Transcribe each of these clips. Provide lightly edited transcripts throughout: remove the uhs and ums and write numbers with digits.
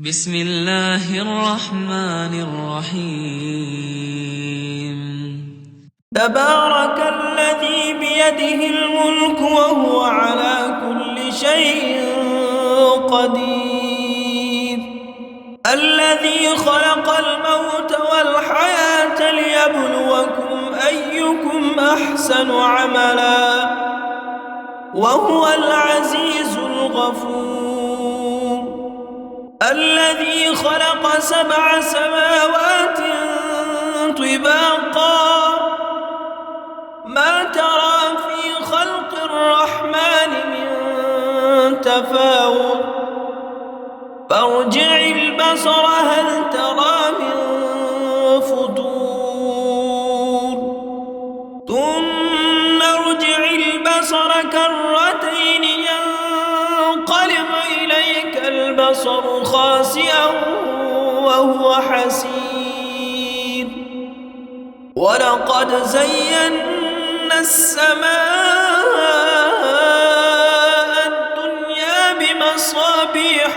بسم الله الرحمن الرحيم. تبارك الذي بيده الملك وهو على كل شيء قدير. الذي خلق الموت والحياة ليبلوكم أيكم أحسن عملا وهو العزيز الغفور. الذي خلق 7 سماوات طباقا ما ترى في خلق الرحمن من تفاوت فارجع البصر هل ترى من فطور ثم ارجع البصر كرتين ينقلب إليك البصر خاسئا وهو حسير. ولقد زينا السماء الدنيا بمصابيح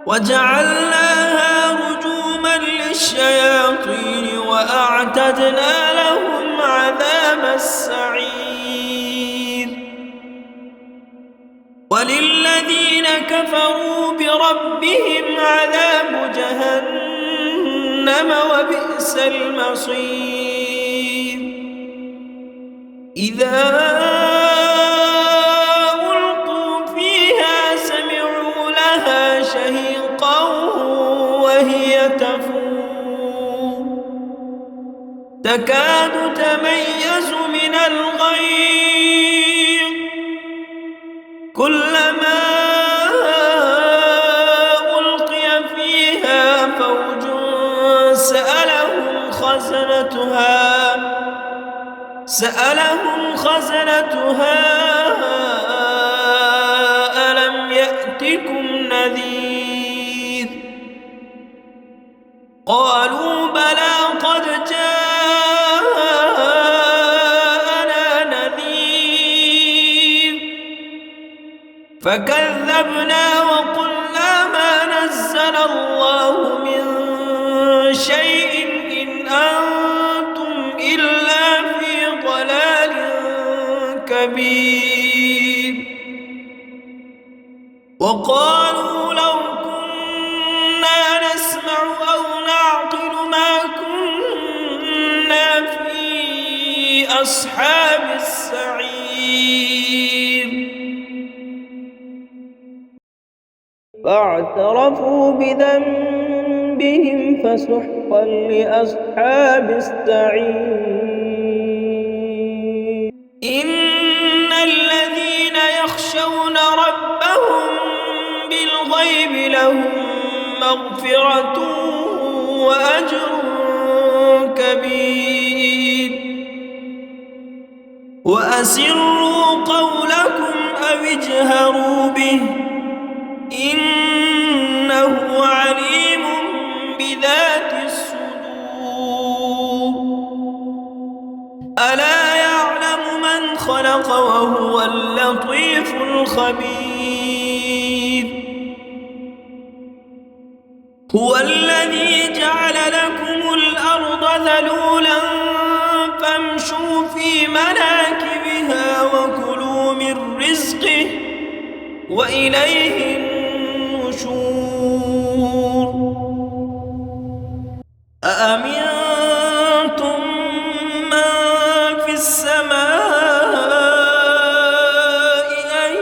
وجعلناها رجوما للشياطين وأعتدنا لهم عذاب السعير. وللذين كفروا بربهم عذاب جهنم وبئس المصير. إذا ألقوا فيها سمعوا لها شهيقا وهي تفور تكاد تميز من الغيظ كلما ألقي فيها فوج سألهم خزنتها ألم يأتكم نذير قالوا بلى قد جاءنا نذير فكذبنا وقلنا ما نزل الله من شيء إن أنتم إلا في ضلال كبير. وقالوا لو كنا نسمع أو نعقل ما كنا في أصحاب السعير. فاعترفوا بذنبهم فسحقا لأصحاب السعير. إن الذين يخشون ربهم بالغيب لهم مغفرة وأجر كبير. وأسروا قولكم أو اجهروا به إنه عليم بذات الصدور. ألا يعلم من خلق وهو اللطيف الخبير. هو الذي جعل لكم الأرض ذلولا فامشوا في مناكبها وكلوا من رزقه وإليه النشور. أأمنتم من في السماء أن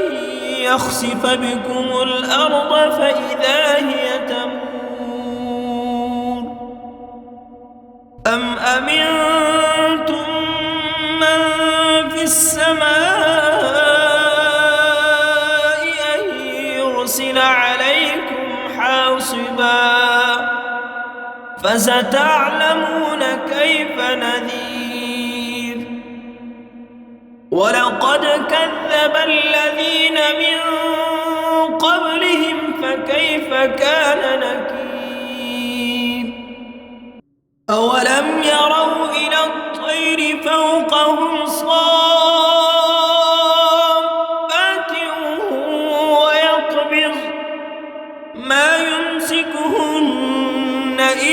يخسف بكم الأرض فإذا هي تمور أم أمنتم من في السماء أن يرسل عليكم حاصبا فستعلمون كيف نذير. ولقد كذب الذين من قبلهم فكيف كان نكير. أولم يروا إلى الطير فوقهم صافات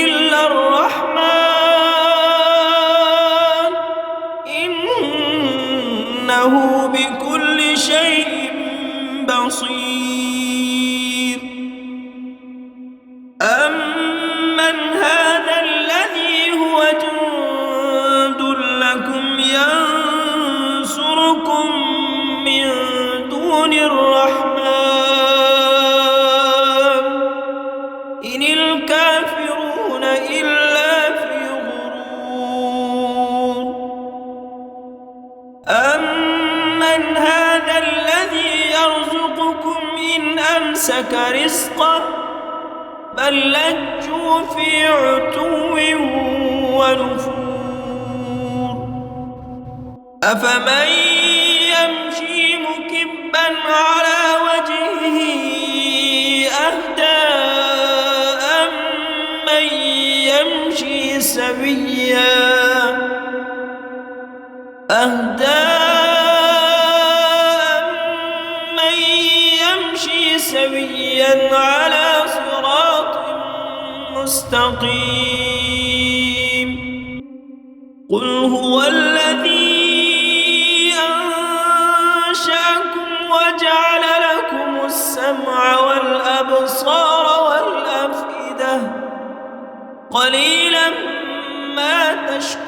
إلا الرحمن إنه بكل شيء بصير أمن هذا الذي هو جند لكم ينصركم من دون الرحمن إن الكافرون إلا في غرور أمن هذا الذي يرزقكم إن أمسك رزقه بل لجوا في عتو ونفور أفمن يمشي مكبا على وجهه أهدى أمن يمشي سويا على صراط مستقيم قل هو الذي أنشأكم وجعل لكم السمع والأبصار والأفئدة قليلا ما تشكرون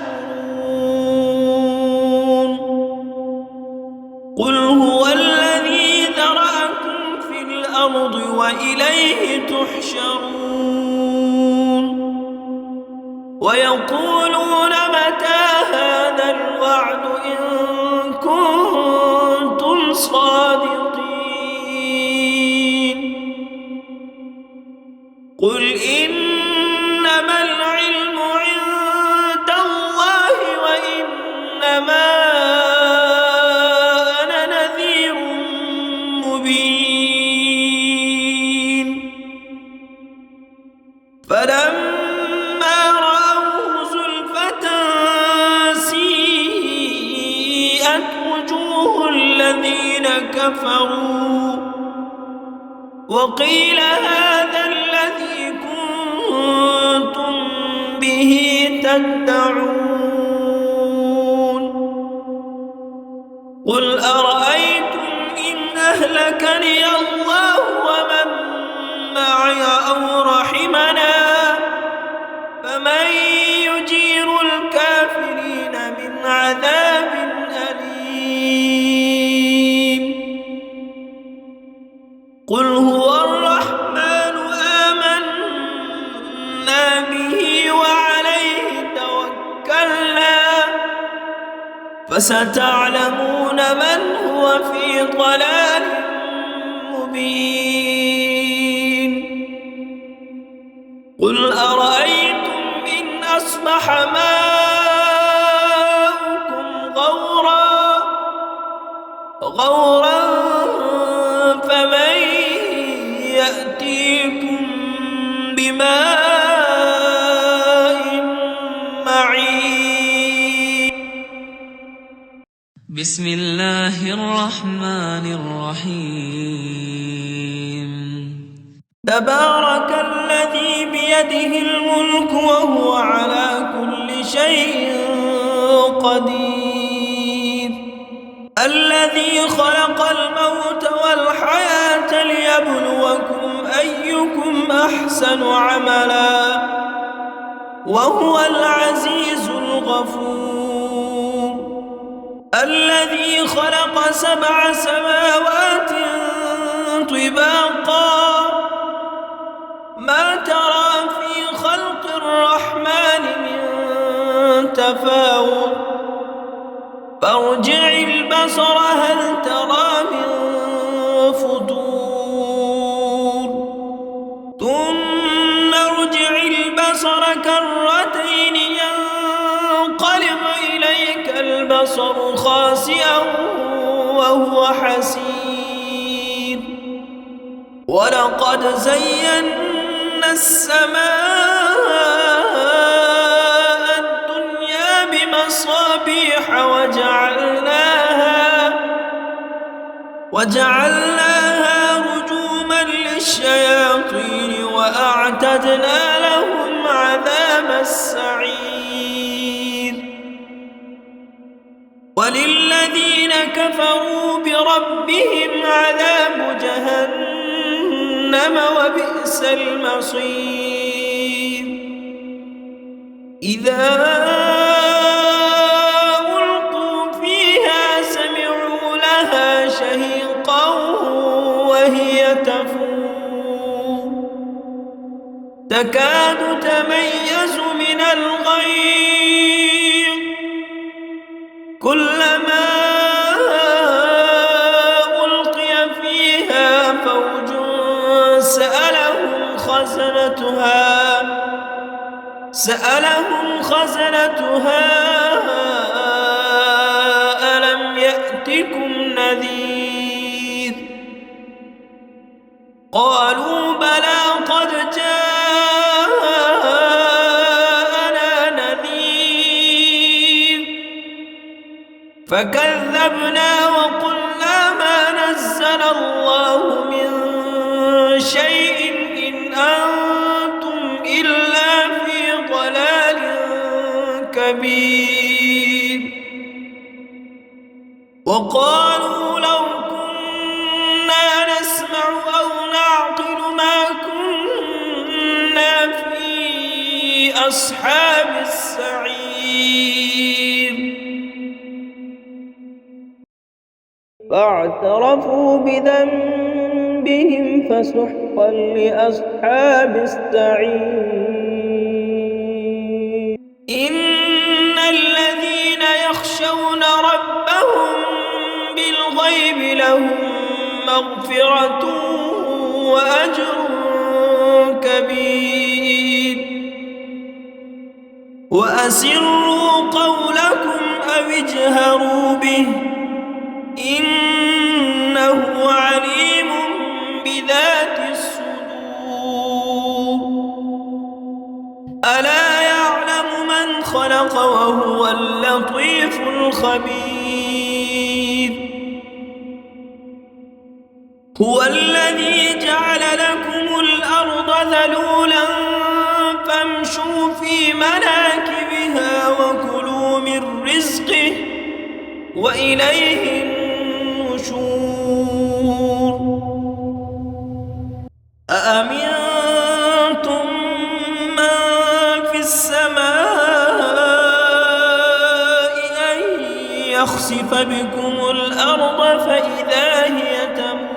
قل هو الذي ذرأكم في الأرض وإليه تحشرون ويقولون متى هذا الوعد إن كنتم صادقين قل إنما العلم عند الله وإنما أنا نذير مبين فلما رأوه زلفة سيئت وجوه الذين كفروا وقيل هذا الذي كنتم به تدعون قل أرأيتم إن أهلكني الله ومن معي أو رحمنا فمن يجير الكافرين من عذاب أليم قل هو الرحمن آمنا به وعليه توكلنا فستعلمون من هو في ضلال مبين قل أرأيتم إن أصبح ماؤكم غورا فمن يأتيكم بماء معين بسم الله الرحمن الرحيم تبارك الذي بيده الملك وهو على كل شيء قدير الذي خلق الموت والحياة ليبلوكم أيكم أحسن عملا وهو العزيز الغفور الذي خلق 7 سماوات طباقا ما ترى في خلق الرحمن من تفاوت فارجع البصر هل ترى من فطور ثم ارجع البصر كرتين ينقلب إليك البصر خاسئا وهو حسير ولقد زينا السماء الدنيا بمصابيح وجعلناها رجوما للشياطين وأعتدنا لهم عذاب وللذين كفروا بربهم عذاب جهنم وبئس المصير إذا ألقوا فيها سمعوا لها شهيقا وهي تفور تكاد تميز من الغيظ كلما ألقي فيها فوج سألهم خزنتها ألم يأتكم نذير قالوا بلى قد جاءنا نذير فكذبنا وقلنا ما نزل الله من شيء إن أنتم إلا في ضلال كبير وقالوا لو كنا نسمع أو نعقل ما كنا في أصحاب السعير فاعترفوا بذنبهم فسحقا لأصحاب السعير إن الذين يخشون ربهم بالغيب لهم مغفرة وأجر كبير وأسروا قولكم أو اجهروا به إنه عليم بذات الصدور ألا يعلم من خلق وهو اللطيف الخبير هو الذي جعل لكم الأرض ذلولا فامشوا في مناكبها وكلوا من رزقه وإليه النشور أأمنتم من في السماء أن يخسف بكم الأرض فإذا هي تمور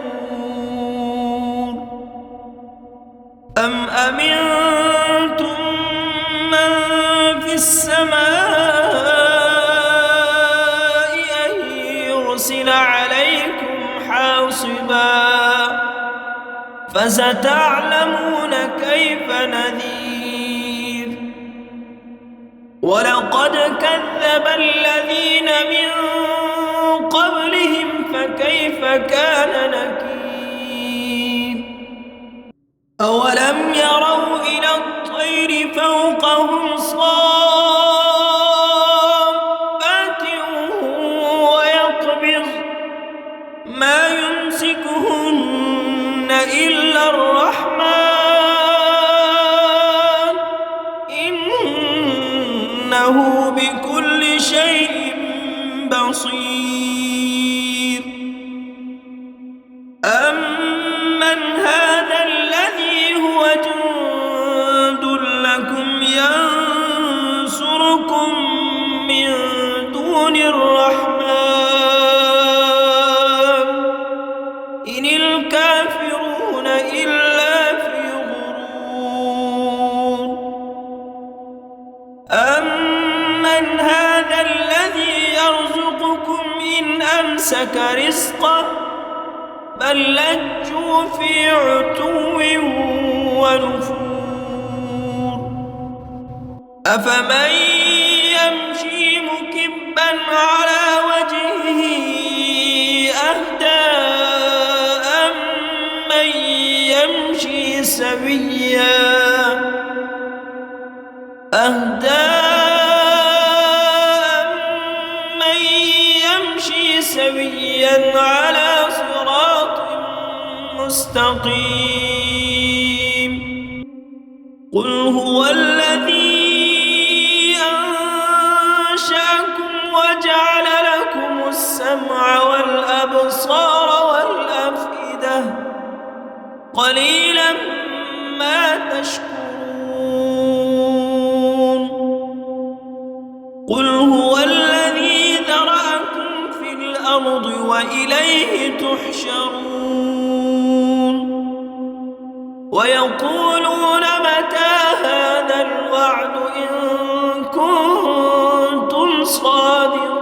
أم أمنتم من في السماء أن يرسل عليكم حاصبا فستعلمون كيف نذير ولقد كذب الذين من قبلهم فكيف كان نكير أولم يروا إلى الطير فوقهم صافات ويقبض ما يمسكهن إلا الرحمن إنه بكل شيء بصير أمن هذا الذي هو جند لكم ينصركم من دون الرحمن إن الكافرون إلا في غرور أمن هذا الذي يرزقكم إن أمسك رزقه بل لجوا في عتو ونفور أفمن يمشي مكبا على وجهه أهدى أمن يمشي سويا على صراط مستقيم قل هو الذي أنشأكم وجعل لكم السمع والأبصار والأفئدة قليلا ما تشكرون قل هو الذي ذرأكم في الأرض وإليه تحشرون ويقولون متى هذا الوعد إن كنتم صادقين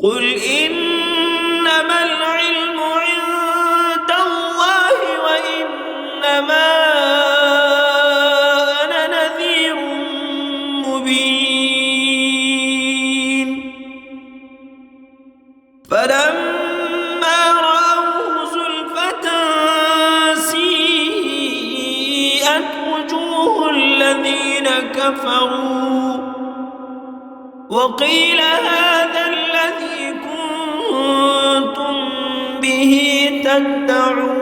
قل إنما العلم عند الله وإنما أنا نذير مبين فلما رأوه زلفة سيئت وجوه الذين كفروا وقيل هذا الذي كنتم به تدعون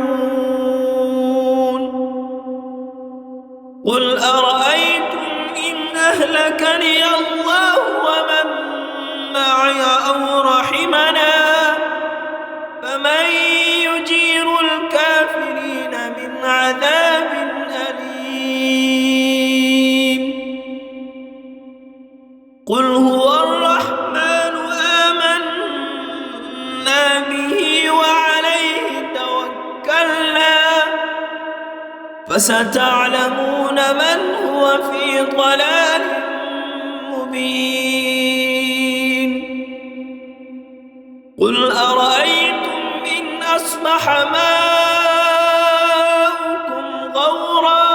قل أرأيتم إن أهلكني الله ومن معي أو رحمنا فمن يجير الكافرين من عذاب أليم قل هو الرحمن آمنا به وعليه توكلنا فستعلمون من هو في ضلال مبين قل أرأيتم إن أصبح ماؤكم غورا